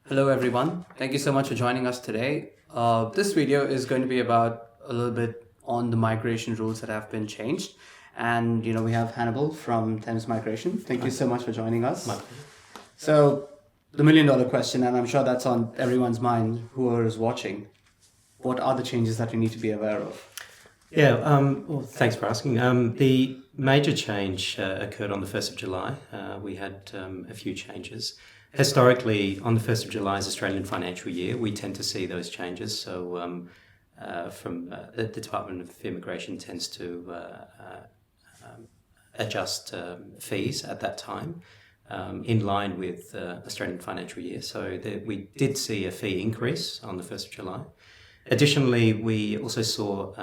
Hello everyone, thank you so much for joining us today. This video is going to be about a little bit on the migration rules that have been changed. And we have Hannibal from Thames Migration. Thank you so much for joining us. So the $1,000,000 question, and I'm sure that's on everyone's mind who is watching. What are the changes that we need to be aware of? Well, thanks for asking. The major change occurred on the 1st of July. We had a few changes. Historically, on the 1st of July's Australian financial year, we tend to see those changes. So the Department of Immigration tends to adjust fees at that time in line with Australian financial year. So we did see a fee increase on the 1st of July. Additionally, we also saw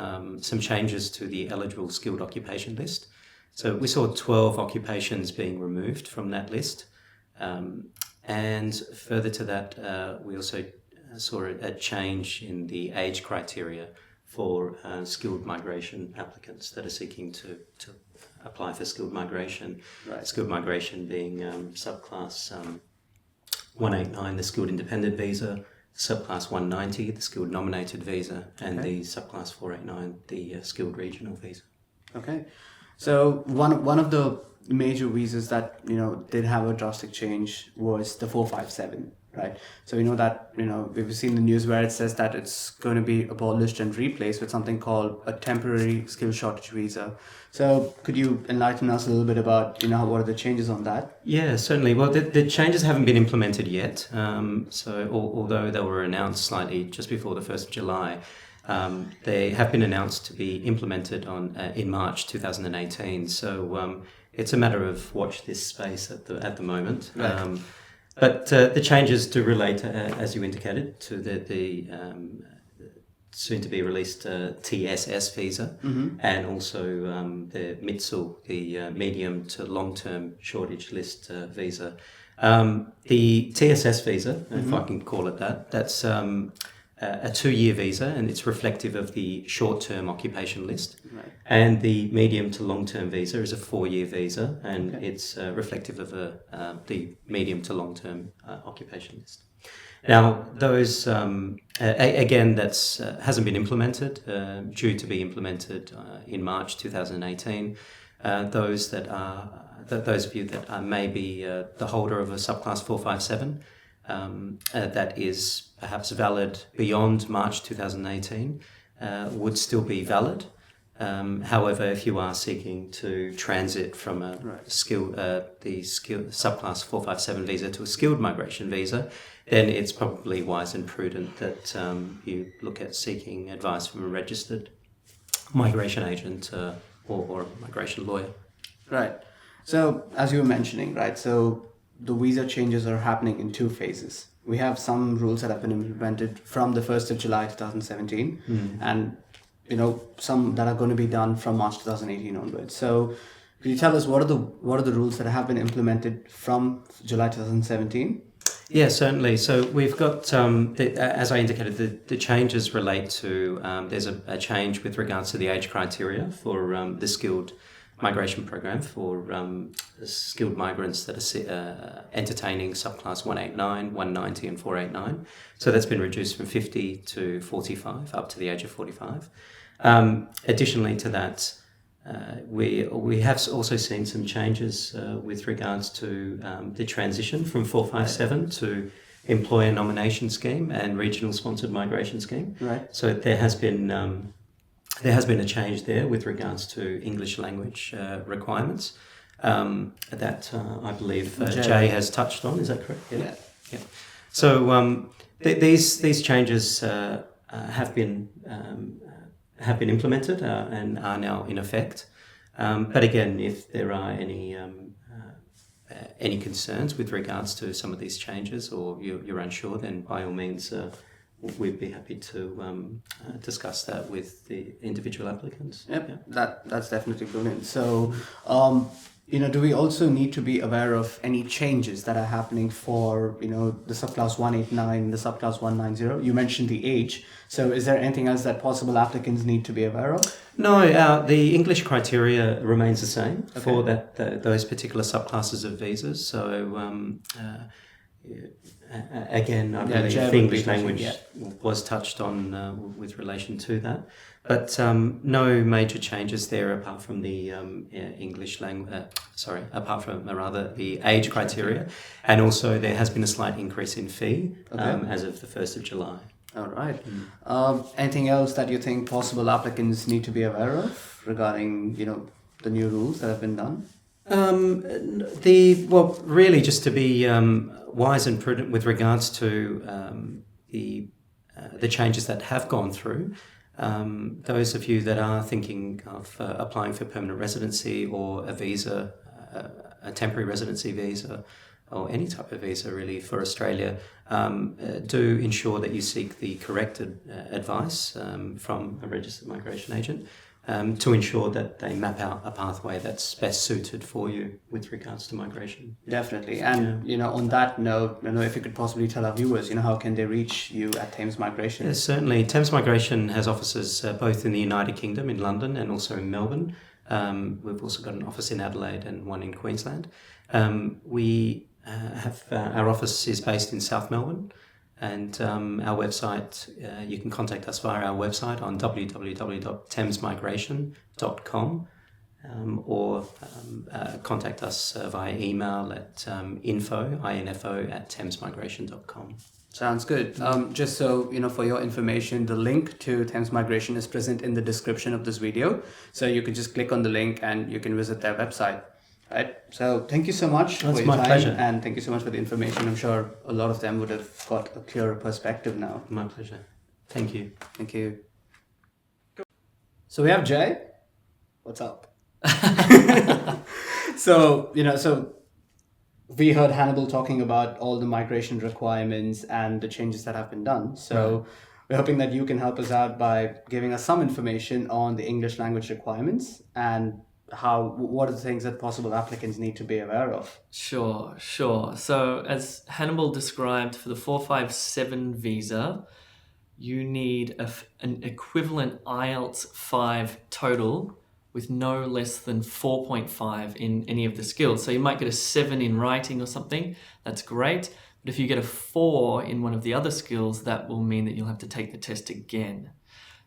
some changes to the eligible skilled occupation list. So we saw 12 occupations being removed from that list. And further to that, we also saw a change in the age criteria for skilled migration applicants that are seeking to apply for skilled migration. Right. Skilled migration being subclass 189, the skilled independent visa, subclass 190, the skilled nominated visa, and the subclass 489, the skilled regional visa. Okay, so one of the major visas that did have a drastic change was the 457, right? So we know that we've seen the news where it says that it's going to be abolished and replaced with something called a temporary skill shortage visa. So could you enlighten us a little bit about what are the changes on that? Yeah, certainly. Well, the changes haven't been implemented yet. So although they were announced slightly just before the 1st of July, they have been announced to be implemented in March 2018. So it's a matter of watch this space at the moment. Right. But the changes do relate, as you indicated, to the soon-to-be released TSS visa, and also the MITSL, the medium to long-term shortage list visa. The TSS visa, if I can call it that, that's a 2-year visa, and it's reflective of the short-term occupation list. Right. And the medium to long-term visa is a 4-year visa, and it's reflective of the medium to long-term occupation list. Now, those again, that's hasn't been implemented, due to be implemented in March 2018. Those of you that are maybe the holder of a subclass 457. That is perhaps valid beyond March 2018 would still be valid. However, if you are seeking to transit from the subclass 457 visa to a skilled migration visa, then it's probably wise and prudent that you look at seeking advice from a registered migration agent or a migration lawyer. Right. So as you were mentioning, right, so the visa changes are happening in 2 phases. We have some rules that have been implemented from the 1st of July 2017, and some that are going to be done from March 2018 onwards. So could you tell us what are the rules that have been implemented from July 2017? Yeah, certainly. So we've got, as I indicated, the changes relate to, there's a change with regards to the age criteria for the skilled migration program for skilled migrants that are entertaining subclass 189, 190 and 489. So that's been reduced from 50 to 45 up to the age of 45. Additionally to that, we have also seen some changes with regards to the transition from 457 to employer nomination scheme and regional sponsored migration scheme. Right. So there has been a change there with regards to English language requirements that I believe Jay has touched on. Is that correct? Yeah. So these changes have been implemented and are now in effect. But again, if there are any concerns with regards to some of these changes, or you're unsure, then by all means, we'd be happy to discuss that with the individual applicants. Yep, yeah. That's definitely brilliant. So, do we also need to be aware of any changes that are happening for, the subclass 189, the subclass 190? You mentioned the age. So is there anything else that possible applicants need to be aware of? No, the English criteria remains the same for those particular subclasses of visas. So, again, I believe the English language was touched on with relation to that. But no major changes there apart from the English language. Apart from the age criteria, and also there has been a slight increase in fee as of the 1st of July. All right. Anything else that you think possible applicants need to be aware of regarding, the new rules that have been done? Really just to be wise and prudent with regards to the changes that have gone through. Those of you that are thinking of applying for permanent residency or a visa, a temporary residency visa, or any type of visa really for Australia, do ensure that you seek the corrected advice from a registered migration agent to ensure that they map out a pathway that's best suited for you with regards to migration. Definitely. And, on that note, if you could possibly tell our viewers, how can they reach you at Thames Migration? Yes, certainly. Thames Migration has offices both in the United Kingdom, in London, and also in Melbourne. We've also got an office in Adelaide and one in Queensland. We have our office is based in South Melbourne, and our website, you can contact us via our website on www.thamesmigration.com or contact us via email at info@thamesmigration.com. Sounds good. Just so, for your information, the link to Thames Migration is present in the description of this video. So you can just click on the link and you can visit their website. Right. So thank you so much for your time. Pleasure. And thank you so much for the information. I'm sure a lot of them would have got a clearer perspective now. My pleasure. Thank you. Thank you. So we have Jay. What's up? So we heard Hannibal talking about all the migration requirements and the changes that have been done. So we're hoping that you can help us out by giving us some information on the English language requirements and what are the things that possible applicants need to be aware of? Sure. So as Hannibal described, for the 457 visa, you need an equivalent IELTS 5 total with no less than 4.5 in any of the skills. So you might get a 7 in writing or something. That's great. But if you get a 4 in one of the other skills, that will mean that you'll have to take the test again.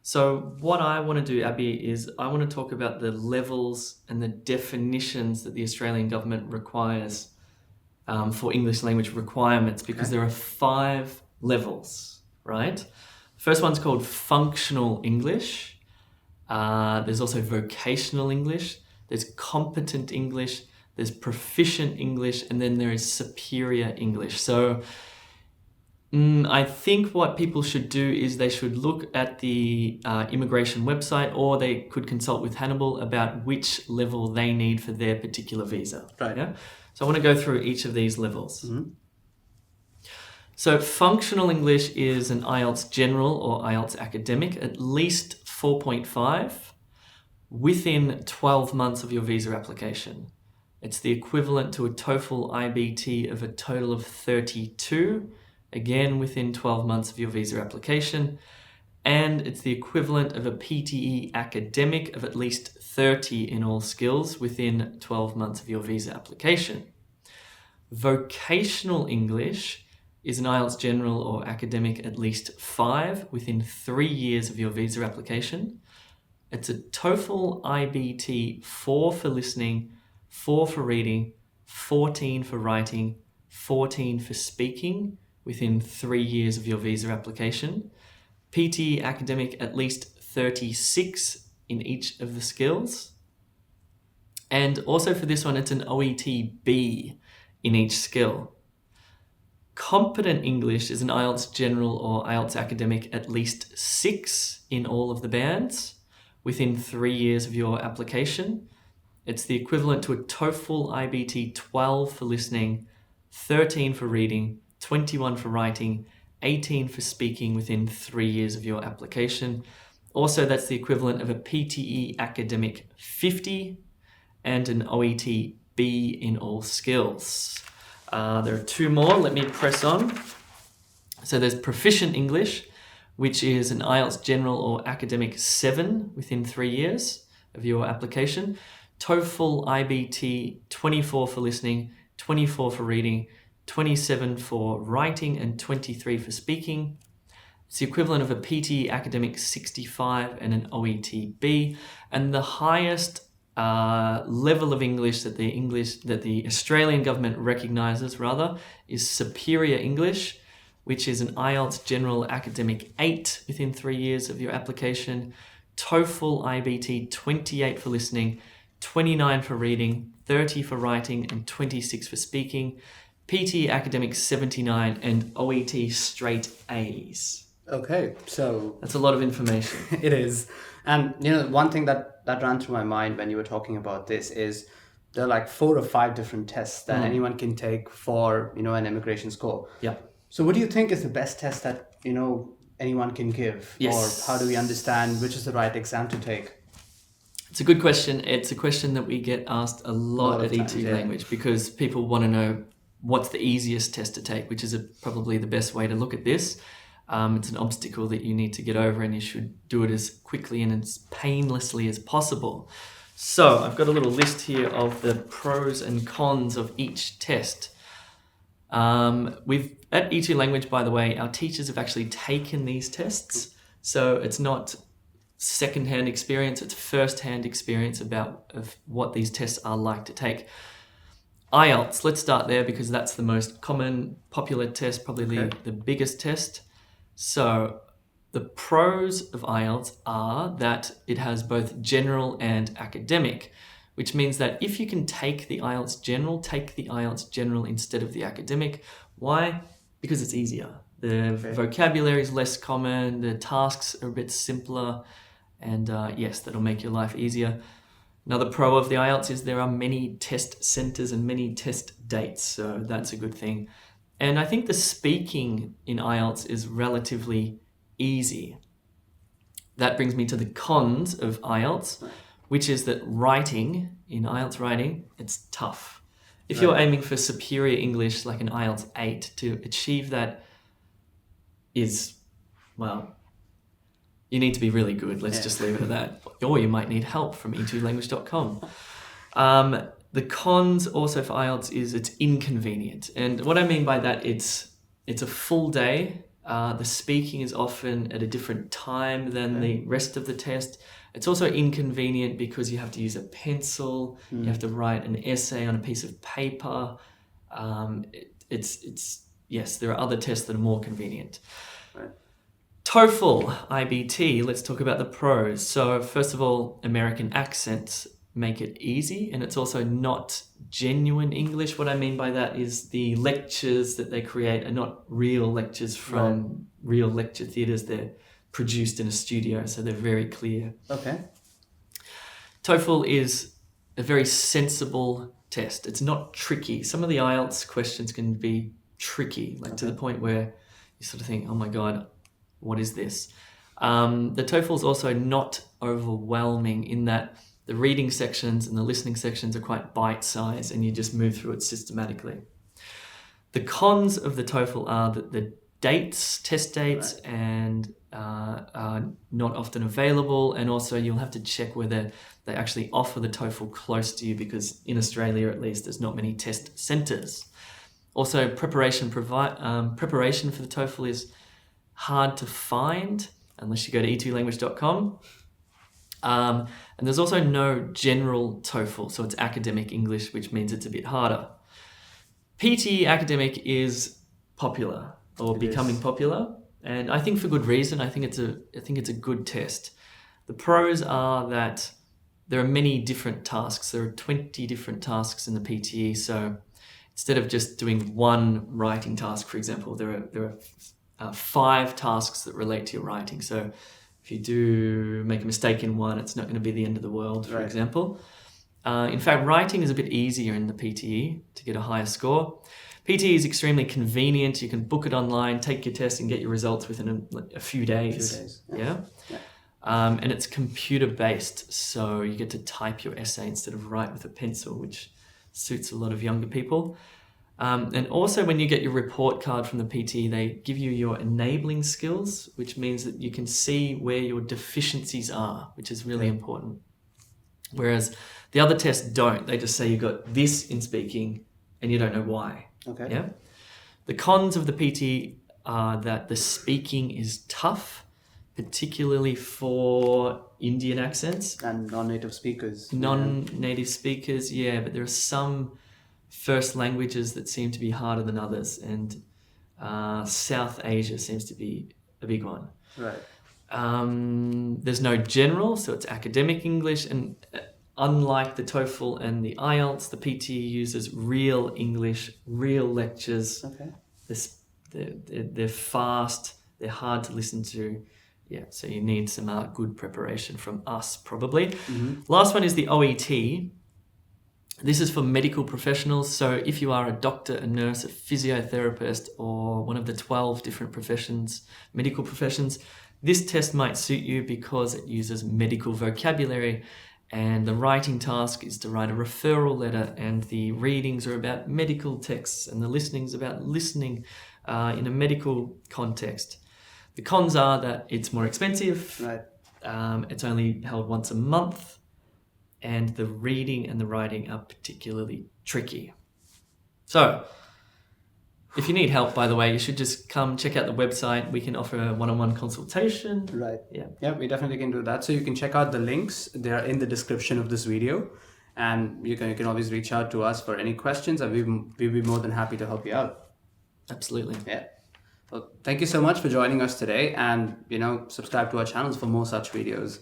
So what I want to do, Abby, is I want to talk about the levels and the definitions that the Australian government requires for English language requirements, because there are 5 levels, right? First one's called functional English. There's also vocational English. There's competent English. There's proficient English. And then there is superior English. So I think what people should do is they should look at the immigration website, or they could consult with Hannibal about which level they need for their particular visa. Right. Yeah? So I want to go through each of these levels. Mm-hmm. So functional English is an IELTS general or IELTS academic, at least 4.5 within 12 months of your visa application. It's the equivalent to a Toefl IBT of a total of 32, again within 12 months of your visa application. And it's the equivalent of a PTE academic of at least 30 in all skills within 12 months of your visa application. Vocational English is an IELTS general or academic at least 5 within 3 years of your visa application. It's a Toefl IBT 4 for listening, 4 for reading, 14 for writing, 14 for speaking within 3 years of your visa application. PTE academic at least 36 in each of the skills. And also for this one, it's an OET B in each skill. Competent English is an IELTS general or IELTS academic at least 6 in all of the bands within 3 years of your application. It's the equivalent to a Toefl IBT 12 for listening, 13 for reading, 21 for writing, 18 for speaking within 3 years of your application. Also, that's the equivalent of a PTE academic 50 and an OET B in all skills. There are 2 more. Let me press on. So there's Proficient English, which is an IELTS general or academic 7 within 3 years of your application. Toefl IBT 24 for listening, 24 for reading, 27 for writing, and 23 for speaking. It's the equivalent of a PTE academic 65 and an OET-B, and the highest level of English that the Australian government recognises is Superior English, which is an IELTS General Academic 8 within 3 years of your application, TOEFL IBT 28 for listening, 29 for reading, 30 for writing, and 26 for speaking, PTE Academic 79, and OET straight A's. Okay, so That's a lot of information. it is. And one thing that ran through my mind when you were talking about this is there are like 4 or 5 different tests that anyone can take for an immigration score. Yeah. So what do you think is the best test that anyone can give? Yes. Or how do we understand which is the right exam to take? It's a good question. It's a question that we get asked a lot at times, E2 language, because people want to know what's the easiest test to take, which is probably the best way to look at this. It's an obstacle that you need to get over, and you should do it as quickly and as painlessly as possible. So I've got a little list here of the pros and cons of each test. At E2 language, by the way, our teachers have actually taken these tests. So it's not second-hand experience, it's first-hand experience of what these tests are like to take. IELTS, let's start there because that's the most common, popular test, probably the biggest test. So the pros of IELTS are that it has both general and academic, which means that if you can take the IELTS general instead of the academic. Why? Because it's easier. The vocabulary is less common, the tasks are a bit simpler, and yes, that'll make your life easier. Another pro of the IELTS is there are many test centres and many test dates, so that's a good thing. And I think the speaking in IELTS is relatively easy. That brings me to the cons of IELTS, which is that IELTS writing, it's tough. If you're aiming for superior English, like an IELTS 8, to achieve that is, well, you need to be really good. Let's just leave it at that. Or you might need help from e2language.com. The cons also for IELTS is it's inconvenient. And what I mean by that, it's a full day. The speaking is often at a different time than the rest of the test. It's also inconvenient because you have to use a pencil. You have to write an essay on a piece of paper. Yes, there are other tests that are more convenient. Right. TOEFL IBT, let's talk about the pros. So first of all, American accents make it easy, and it's also not genuine English. What I mean by that is the lectures that they create are not real lectures from real lecture theatres. They're produced in a studio, so they're very clear. Okay. TOEFL is a very sensible test. It's not tricky. Some of the IELTS questions can be tricky, to the point where you sort of think, oh my God, what is this? The TOEFL is also not overwhelming in that the reading sections and the listening sections are quite bite-sized and you just move through it systematically. The cons of the TOEFL are that the test dates and are not often available, and also you'll have to check whether they actually offer the TOEFL close to you, because in Australia at least there's not many test centres. Also, preparation for the TOEFL is hard to find unless you go to e2language.com. And there's also no general TOEFL, so it's academic English, which means it's a bit harder. PTE academic is popular, or becoming popular, and I think for good reason. I think it's a good test. The pros are that there are many different tasks. There are 20 different tasks in the PTE, so instead of just doing one writing task, for example, there are 5 tasks that relate to your writing. So if you do make a mistake in one, it's not going to be the end of the world, for example. In fact, writing is a bit easier in the PTE to get a higher score. PTE is extremely convenient. You can book it online, take your test, and get your results within a few days. And it's computer-based, so you get to type your essay instead of write with a pencil, which suits a lot of younger people. And also when you get your report card from the PTE, they give you your enabling skills, which means that you can see where your deficiencies are, which is really important. Whereas the other tests don't. They just say you got this in speaking and you don't know why. Okay. Yeah. The cons of the PTE are that the speaking is tough, particularly for Indian accents. And non-native speakers. Non-native speakers, yeah, but there are some first languages that seem to be harder than others, and South Asia seems to be a big one. Right. There's no general, so it's academic English, and unlike the Toefl and the IELTS, the PTE uses real English, real lectures. Okay. They're fast, they're hard to listen to. Yeah, so you need some good preparation from us, probably. Last one is the OET. This is for medical professionals. So if you are a doctor, a nurse, a physiotherapist, or one of the 12 different professions, medical professions, this test might suit you because it uses medical vocabulary, and the writing task is to write a referral letter, and the readings are about medical texts, and the listening's about listening in a medical context. The cons are that it's more expensive. Right. It's only held once a month, and the reading and the writing are particularly tricky. So, if you need help, by the way, you should just come check out the website. We can offer a one-on-one consultation. Right. Yeah. Yeah, we definitely can do that. So you can check out the links. They are in the description of this video. And you can always reach out to us for any questions, and we'd be more than happy to help you out. Absolutely. Yeah. Well, thank you so much for joining us today, and subscribe to our channels for more such videos.